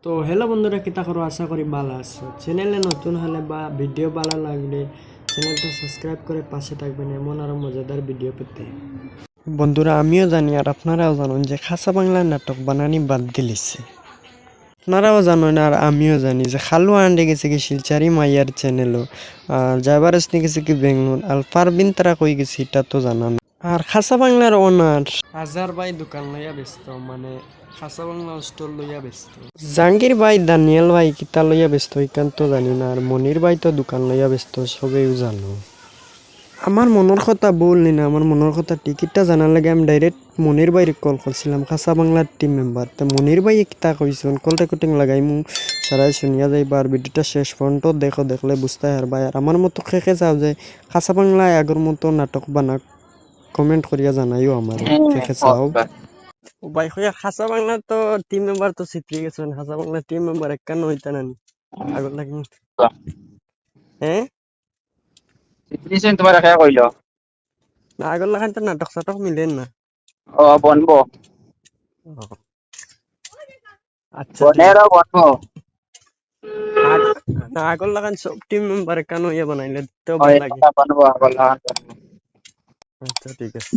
তো হ্যালো বন্ধুরা, কিতা করো? আশা করি ভালো আছো। চ্যানেলে নতুন হলে বা ভিডিও ভালো লাগলে চ্যানেলটা সাবস্ক্রাইব করে পাশে থাকবেন এমন আরো মজাদার ভিডিও পেতে। বন্ধুরা, আমিও জানি আর আপনারাও জানেন যে খাসা বাংলা নাটক বানানি বাদ দিলিছে। আপনারাও জানেন আর আমিও জানি যে খালু আন্ডে গেছে কি শিলচারি মাইয়ার চ্যানেলও, আর জাবারসনি গেছে কি বেঙ্গলোর, আর পারবিন তারা কই গেছে এটা তো জানান। আর খাসা বাংলার ওনার হাজার ভাই দোকান লইয়া ব্যস্ত, মানে খাসা বাংলা স্টোর লইয়া ব্যস্ত। জাহাঙ্গীর ভাই, দানিয়েল ভাই কিতা লইয়া ব্যস্ত ইকান তো জানি না, আর মনির ভাই তো দোকান লইয়া ব্যস্ত, সবেও জানো। আমার মনের কথা বললি না, আমার মনের কথা টিকিটটা জানার লাগে আমি ডাইরেক্ট মনির ভাইয়ের কল করছিলাম, খাসা বাংলার টিম মেম্বার। তো মনির ভাই কিতা কইছেন, কল রেকর্ডিং লাগাই মু সারাই শুনিয়া যাইবা, আর ভিডিওটা শেষ পর্যন্ত দেখো, দেখলে বুঝতে পারবা। আর আমার মতো খেকে যাও যে খাসা বাংলায় আগের মতো নাটক বানাক, কমেন্ট করিয়া জানাইও আমার খেকে চাও। ও ভাই হইয়া খাসা বাংলা তো টিম মেম্বার তো সিত্রি গেছেন, খাসা বাংলা টিম মেম্বার একখান হইতা নানি আগর লাগি। হ্যাঁ, সিচুয়েশন তোমার একা কইল। না আগর লাগান তো নাটক সাটক মিলেন না। ও বনবো, ও, আচ্ছা ঠিক বনের আছে। বনবো। আগ- না আগর লাগান সব টিম মেম্বার একখান হইয়া বানাইলে তো ওই ভাল লাগে। বনবো বনবো। আচ্ছা ঠিক আছে।